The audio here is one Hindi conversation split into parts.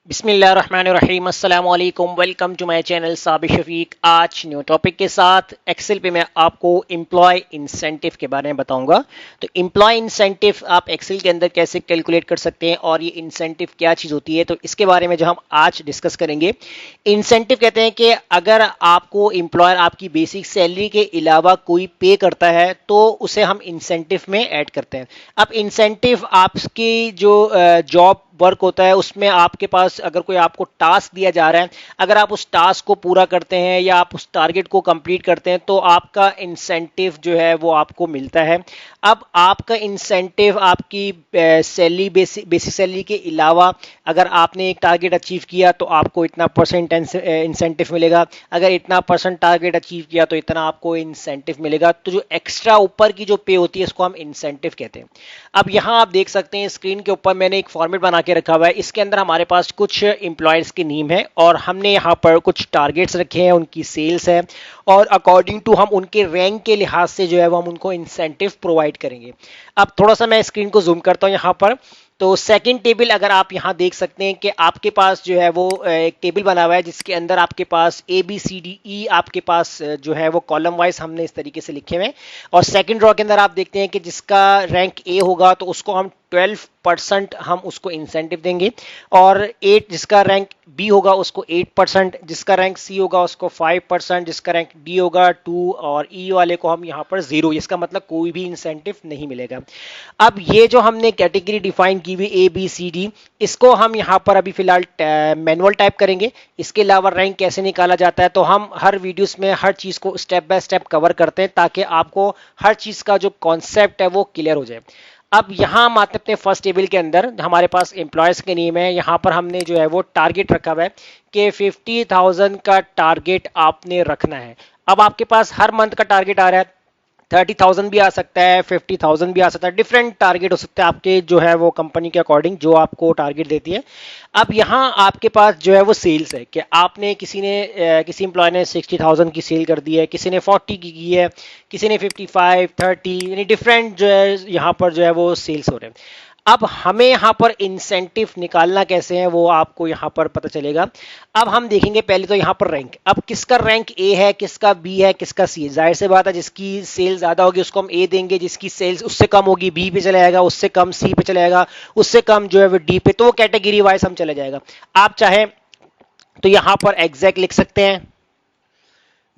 बिस्मिल्लाहिर्रहमानिर्रहीम अस्सलाम वालेकुम welcome to my channel Sabir Shafiq. आज न्यू टॉपिक के साथ एक्सेल पे मैं आपको एम्प्लॉय इंसेंटिव के बारे में बताऊंगा। तो एम्प्लॉय इंसेंटिव आप एक्सेल के अंदर कैसे कैलकुलेट कर सकते हैं और ये इंसेंटिव क्या चीज़ होती है, तो इसके बारे में जो हम आज डिस्कस करेंगे। इंसेंटिव कहते हैं कि अगर आपको एम्प्लॉयर आपकी बेसिक सैलरी के अलावा कोई पे करता है तो उसे हम इंसेंटिव में ऐड करते हैं। अब इंसेंटिव आपकी जो जॉब वर्क होता है उसमें आपके पास अगर कोई आपको टास्क दिया जा रहा है, अगर आप उस टास्क को पूरा करते हैं या आप उस टारगेट को कंप्लीट करते हैं तो आपका इंसेंटिव जो है वो आपको मिलता है। अब आपका इंसेंटिव आपकी सैलरी बेसिक सैलरी के अलावा अगर आपने एक टारगेट अचीव किया तो आपको इतना परसेंट इंसेंटिव मिलेगा, अगर इतना परसेंट टारगेट अचीव किया तो इतना आपको इंसेंटिव मिलेगा। तो जो एक्स्ट्रा ऊपर की जो पे होती है इसको हम इंसेंटिव कहते हैं। अब यहाँ आप देख सकते हैं स्क्रीन के ऊपर मैंने एक फॉर्मेट बना के रखा हुआ है। इसके अंदर हमारे पास कुछ एम्प्लॉयर्स के नेम है और हमने यहाँ पर कुछ टारगेट्स रखे हैं, उनकी सेल्स है और अकॉर्डिंग टू हम उनके रैंक के लिहाज से जो है वो हम उनको इंसेंटिव प्रोवाइड करेंगे। अब थोड़ा सा मैं स्क्रीन को जूम करता हूँ यहाँ पर। तो सेकंड टेबल अगर आप यहाँ देख सकते हैं कि आपके पास जो है वो एक टेबल बना हुआ है जिसके अंदर आपके पास A B C D E आपके पास जो है वो कॉलम वाइज हमने इस तरीके से लिखे हुए हैं। और सेकंड रो के अंदर आप देखते हैं कि जिसका रैंक ए होगा तो उसको हम 12% हम उसको इंसेंटिव देंगे और 8 जिसका रैंक बी होगा उसको 8%, जिसका रैंक सी होगा उसको 5%, जिसका रैंक डी होगा 2 और ई वाले को हम यहाँ पर 0। इसका मतलब कोई भी इंसेंटिव नहीं मिलेगा। अब ये जो हमने कैटेगरी डिफाइन की हुई ए बी सी डी, इसको हम यहाँ पर अभी फिलहाल मैनुअल टाइप करेंगे। इसके अलावा रैंक कैसे निकाला जाता है तो हम हर वीडियोस में हर चीज़ को स्टेप बाय स्टेप कवर करते हैं ताकि आपको हर चीज़ का जो कॉन्सेप्ट है वो क्लियर हो जाए। अब यहाँ हम आते हैं फर्स्ट टेबल के अंदर, हमारे पास एम्प्लॉयज के नेम है। यहाँ पर हमने जो है वो टारगेट रखा हुआ है कि 50,000 का टारगेट आपने रखना है। अब आपके पास हर मंथ का टारगेट आ रहा है, 30,000 भी आ सकता है, 50,000 भी आ सकता है, डिफरेंट टारगेट हो सकते हैं आपके जो है वो कंपनी के अकॉर्डिंग जो आपको टारगेट देती है। अब यहाँ आपके पास जो है वो सेल्स है कि आपने किसी एम्प्लॉय ने 60,000 की सेल कर दी है, किसी ने 40 की है, किसी ने 55, 30, यानी डिफरेंट जो है यहाँ पर जो है वो सेल्स हो रहे हैं। अब हमें यहाँ पर इंसेंटिव निकालना कैसे है वो आपको यहाँ पर पता चलेगा। अब हम देखेंगे पहले तो यहाँ पर रैंक, अब किसका रैंक ए है, किसका बी है, किसका सी है। जाहिर सी बात है जिसकी सेल ज्यादा होगी उसको हम ए देंगे, जिसकी सेल्स उससे कम होगी बी पे चला जाएगा, उससे कम सी पे चला जाएगा, उससे कम जो है वो डी पे, तो वो कैटेगरी वाइज हम चले जाएगा। आप चाहे तो यहाँ पर एग्जैक्ट लिख सकते हैं।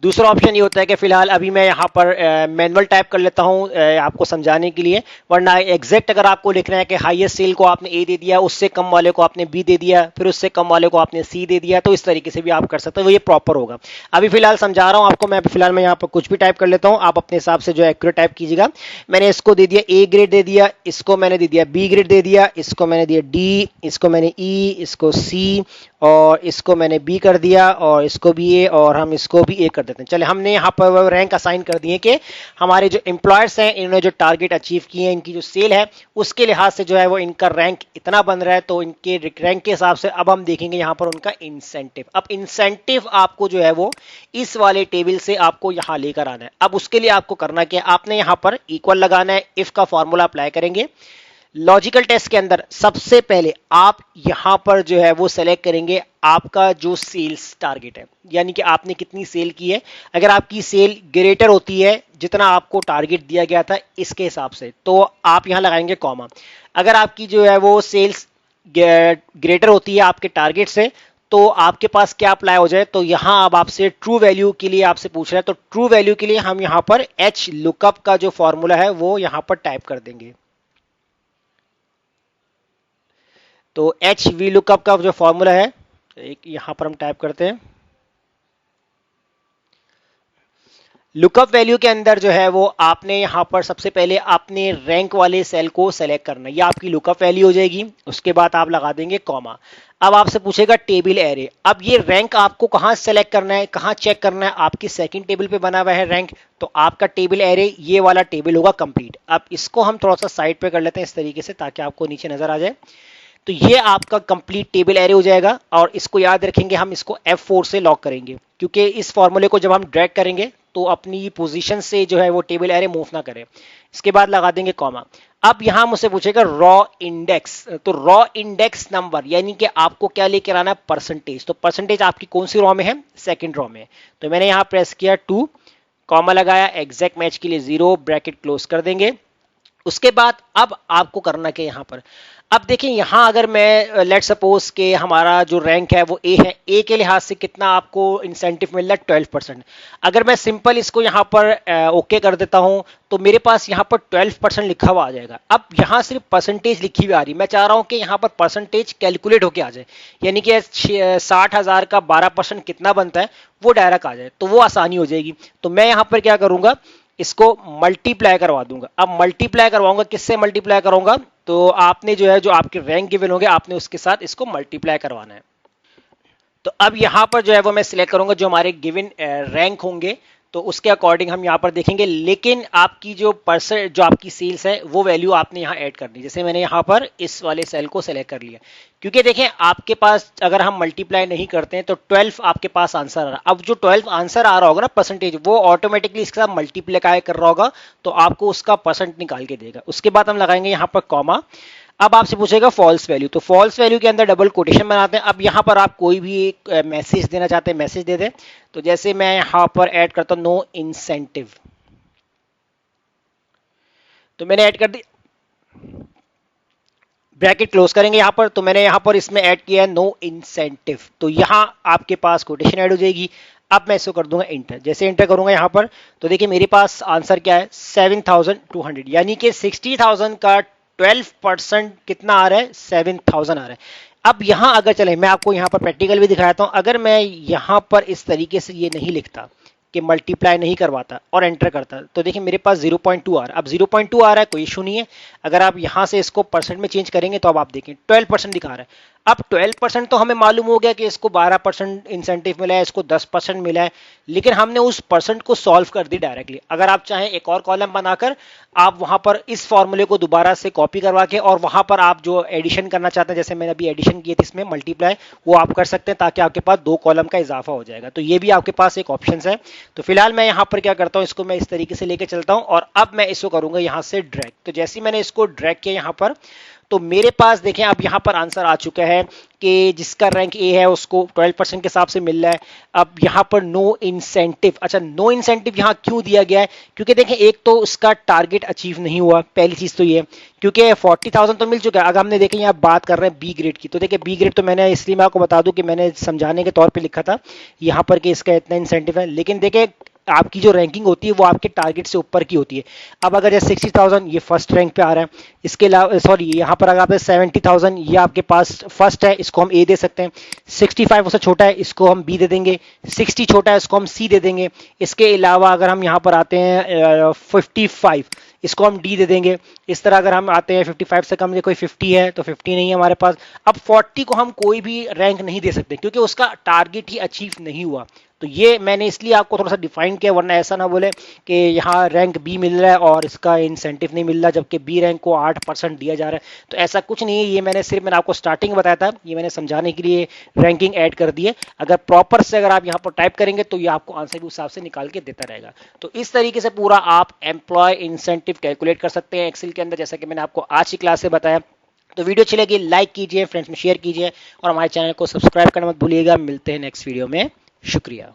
दूसरा ऑप्शन ये होता है कि फिलहाल अभी मैं यहाँ पर मैनुअल टाइप कर लेता हूँ आपको समझाने के लिए, वरना एग्जैक्ट अगर आपको लिखना है कि हाईएस्ट सेल को आपने ए दे दिया, उससे कम वाले को आपने बी दे दिया, फिर उससे कम वाले को आपने सी दे दिया, तो इस तरीके से भी आप कर सकते हो, वो ये प्रॉपर होगा। अभी फिलहाल समझा रहा हूँ आपको मैं, फिलहाल मैं यहाँ पर कुछ भी टाइप कर लेता हूँ, आप अपने हिसाब से जो एक्यूरेट टाइप कीजिएगा। मैंने इसको दे दिया ए ग्रेड दे दिया, इसको मैंने दे दिया बी ग्रेड दे दिया, इसको मैंने दिया डी, इसको मैंने ई, इसको सी और इसको मैंने बी कर दिया और इसको भी ए और हम इसको भी ए कर देते हैं। चले हमने यहाँ पर रैंक असाइन कर दिए कि हमारे जो एम्प्लॉयर्स हैं इन्होंने जो टारगेट अचीव किए हैं, इनकी जो सेल है उसके लिहाज से जो है वो इनका रैंक इतना बन रहा है, तो इनके रैंक के हिसाब से अब हम देखेंगे यहाँ पर उनका इंसेंटिव। अब इंसेंटिव आपको जो है वो इस वाले टेबल से आपको यहाँ लेकर आना है। अब उसके लिए आपको करना क्या है, आपने यहाँ पर इक्वल लगाना है, इफ का फॉर्मूला अप्लाई करेंगे। लॉजिकल टेस्ट के अंदर सबसे पहले आप यहां पर जो है वो सेलेक्ट करेंगे आपका जो सेल्स टारगेट है, यानी कि आपने कितनी सेल की है। अगर आपकी सेल ग्रेटर होती है जितना आपको टारगेट दिया गया था इसके हिसाब से तो आप यहां लगाएंगे कॉमा। अगर आपकी जो है वो सेल्स ग्रेटर होती है आपके टारगेट से तो आपके पास क्या अप्लाई हो जाए, तो यहां अब आपसे ट्रू वैल्यू के लिए आपसे पूछ रहा है, तो ट्रू वैल्यू के लिए हम यहां पर एच लुकअप का जो फॉर्मूला है वो यहां पर टाइप कर देंगे। तो एच वी लुकअप का जो फॉर्मूला है एक यहां पर हम टाइप करते हैं। लुकअप वैल्यू के अंदर जो है वो आपने यहां पर सबसे पहले अपने रैंक वाले सेल को सेलेक्ट करना है, ये आपकी लुकअप वैल्यू हो जाएगी। उसके बाद आप लगा देंगे कॉमा। अब आपसे पूछेगा टेबल एरे, अब ये रैंक आपको कहां सेलेक्ट करना है, कहां चेक करना है, आपकी सेकंड टेबल पे बना हुआ है रैंक, तो आपका टेबल एरे ये वाला टेबल होगा कंप्लीट। अब इसको हम थोड़ा सा साइड पे कर लेते हैं इस तरीके से ताकि आपको नीचे नजर आ जाए। तो ये आपका कंप्लीट टेबल एरे हो जाएगा और इसको याद रखेंगे हम इसको F4 से लॉक करेंगे, क्योंकि इस फॉर्मूले को जब हम ड्रैग करेंगे तो अपनी पोजीशन से जो है वो टेबल एरे मूव ना करे। इसके बाद लगा देंगे कॉमा। अब यहां मुझसे पूछेगा रॉ इंडेक्स, तो रॉ इंडेक्स नंबर यानी कि आपको क्या लेकर आना है, परसेंटेज। तो परसेंटेज आपकी कौन सी रॉ में है, सेकंड रॉ में। तो मैंने यहां प्रेस किया 2, कॉमा लगाया, एग्जैक्ट मैच के लिए 0, ब्रैकेट क्लोज कर देंगे। उसके बाद अब आपको करना क्या यहां पर, अब देखिए यहां अगर मैं लेट सपोज के हमारा जो रैंक है वो ए है, ए के लिहाज से कितना आपको इंसेंटिव मिल रहा है, 12%। अगर मैं सिंपल इसको यहां पर ओके कर देता हूं तो मेरे पास यहां पर 12% लिखा हुआ आ जाएगा। अब यहां सिर्फ परसेंटेज लिखी हुई आ रही, मैं चाह रहा हूं कि यहां पर परसेंटेज कैलकुलेट होके आ जाए, यानी कि 60,000 का 12% कितना बनता है वो डायरेक्ट आ जाए, तो वो आसानी हो जाएगी। तो मैं यहां पर क्या करूंगा, इसको मल्टीप्लाई करवा दूंगा। अब मल्टीप्लाई करवाऊंगा, किससे मल्टीप्लाई करूंगा, तो आपने जो है जो आपके रैंक गिवन होंगे आपने उसके साथ इसको मल्टीप्लाई करवाना है। तो अब यहां पर जो है वो मैं सिलेक्ट करूंगा जो हमारे गिवन रैंक होंगे, तो उसके अकॉर्डिंग हम यहां पर देखेंगे। लेकिन आपकी जो परसेंट जो आपकी सेल्स है वो वैल्यू आपने यहां ऐड करनी, जैसे मैंने यहां पर इस वाले सेल को सेलेक्ट कर लिया, क्योंकि देखें आपके पास अगर हम मल्टीप्लाई नहीं करते हैं तो 12 आपके पास आंसर आ रहा है। अब जो 12 आंसर आ रहा होगा ना परसेंटेज, वो ऑटोमेटिकली इसके साथ मल्टीप्लाई कर रहा होगा, तो आपको उसका परसेंट निकाल के देगा। उसके बाद हम लगाएंगे यहां पर कॉमा। अब आपसे पूछेगा फॉल्स वैल्यू, तो फॉल्स वैल्यू के अंदर डबल कोटेशन बनाते हैं। अब यहां पर आप कोई भी एक मैसेज देना चाहते हैं, मैसेज दे दें। तो जैसे मैं यहां पर ऐड करता हूं नो इंसेंटिव, तो मैंने ऐड कर दी, ब्रैकेट क्लोज करेंगे यहां पर। तो मैंने यहां पर इसमें ऐड किया है नो इंसेंटिव, तो यहां आपके पास कोटेशन ऐड हो जाएगी। अब मैं इसको कर दूंगा इंटर, जैसे इंटर करूंगा यहां पर तो देखिए मेरे पास आंसर क्या है, 7,200, यानी कि 60,000 का 12% कितना आ रहा है, 7,000 आ रहा है। अब यहां अगर चले, मैं आपको यहां पर प्रैक्टिकल भी दिखाता हूं, अगर मैं यहां पर इस तरीके से ये नहीं लिखता कि मल्टीप्लाई नहीं करवाता और एंटर करता, तो देखिए मेरे पास 0.2 आ रहा है। अब 0.2 आ रहा है, कोई इशू नहीं है। अगर आप यहां से इसको परसेंट में चेंज करेंगे तो अब आप देखें 12% दिखा रहा है। अब 12% तो हमें मालूम हो गया कि इसको 12% इंसेंटिव मिला है, इसको 10% मिला है, लेकिन हमने उस परसेंट को सॉल्व कर दी डायरेक्टली। अगर आप चाहें एक और कॉलम बनाकर आप वहां पर इस फॉर्मूले को दोबारा से कॉपी करवा के और वहां पर आप जो एडिशन करना चाहते हैं, जैसे मैंने अभी एडिशन किए थे इसमें मल्टीप्लाई, वो आप कर सकते हैं, ताकि आपके पास 2 कॉलम का इजाफा हो जाएगा। तो ये भी आपके पास एक ऑप्शन है। तो फिलहाल मैं यहां पर क्या करता हूं, इसको मैं इस तरीके से लेके चलता हूं और अब मैं इसको करूंगा यहां से ड्रैग। तो जैसे मैंने इसको ड्रैग किया यहां पर, तो मेरे पास देखें अब यहां पर आंसर आ चुका है कि जिसका रैंक ए है उसको 12% के हिसाब से मिल रहा है। अब यहां पर नो इंसेंटिव, अच्छा नो इंसेंटिव यहां क्यों दिया गया है, क्योंकि देखें एक तो उसका टारगेट अचीव नहीं हुआ, पहली चीज तो ये, क्योंकि 40,000 तो मिल चुका है। अगर हमने देखें यहां बात कर रहे हैं बी ग्रेड की, तो देखिए बी ग्रेड तो मैंने इसलिए मैं आपको बता दूं कि मैंने समझाने के तौर पर लिखा था यहां पर कि इसका इतना इंसेंटिव है, लेकिन देखें आपकी जो रैंकिंग होती है वो आपके टारगेट से ऊपर की होती है। अब अगर जैसे 60,000 ये फर्स्ट रैंक पे आ रहा है, इसके अलावा सॉरी यहाँ पर अगर आप 70,000 ये आपके पास फर्स्ट है, इसको हम ए दे सकते हैं। 65 उससे छोटा है, इसको हम बी दे देंगे। 60 छोटा है, इसको हम सी दे देंगे। इसके अलावा अगर हम यहाँ पर आते हैं 55, इसको हम डी दे देंगे। इस तरह अगर हम आते हैं 55 से कम, कोई 50 है तो 50 नहीं है हमारे पास। अब 40 को हम कोई भी रैंक नहीं दे सकते क्योंकि उसका टारगेट ही अचीव नहीं हुआ। तो ये मैंने इसलिए आपको थोड़ा सा डिफाइन किया, वरना ऐसा ना बोले कि यहाँ रैंक बी मिल रहा है और इसका इंसेंटिव नहीं मिल रहा, जबकि बी रैंक को 8% दिया जा रहा है। तो ऐसा कुछ नहीं है, ये मैंने आपको स्टार्टिंग में बताया था, ये मैंने समझाने के लिए रैंकिंग ऐड कर दी है। अगर प्रॉपर से अगर आप यहाँ पर टाइप करेंगे तो ये आपको आंसर भी उस हिसाब से निकाल के देता रहेगा। तो इस तरीके से पूरा आप एम्प्लॉय इंसेंटिव कैलकुलेट कर सकते हैं एक्सेल के अंदर, जैसा कि मैंने आपको आज की क्लास से बताया। तो वीडियो अच्छी लगी लाइक कीजिए, फ्रेंड्स में शेयर कीजिए और हमारे चैनल को सब्सक्राइब करना मत भूलिएगा। मिलते हैं नेक्स्ट वीडियो में, शुक्रिया।